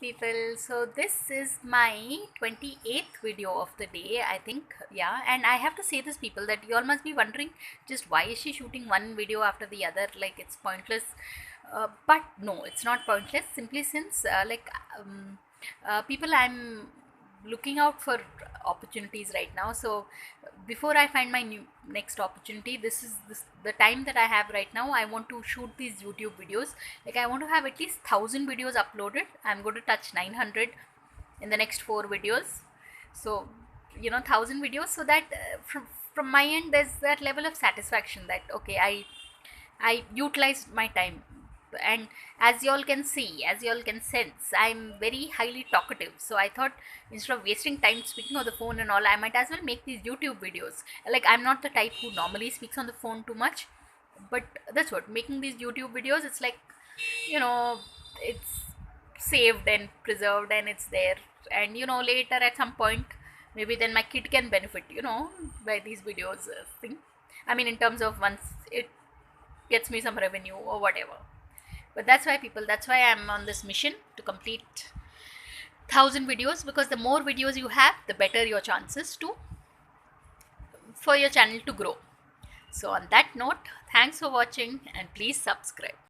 people. So this is my 28th video of the day, I think. Yeah, and I have to say this, people, that you all must be wondering just why is she shooting one video after the other, like it's pointless. But no, it's not pointless, simply since people, I'm looking out for opportunities right now. So before I find my next opportunity, this the time that I have right now. I want to shoot these YouTube videos. Like, I want to have at least 1,000 videos uploaded. I'm going to touch 900 in the next 4 videos. So 1,000 videos, so that from my end there's that level of satisfaction that okay, I utilized my time. And as you all can see, as you all can sense, I'm very highly talkative. So I thought, instead of wasting time speaking on the phone and all, I might as well make these YouTube videos. Like, I'm not the type who normally speaks on the phone too much, but that's what, making these YouTube videos, it's like, you know it's saved and preserved and it's there. And later at some point, maybe then my kid can benefit by these videos thing. I mean, in terms of, once it gets me some revenue or whatever. But that's why, people, that's why I'm on this mission to complete 1,000 videos, because the more videos you have, the better your chances to for your channel to grow. So on that note, thanks for watching and please subscribe.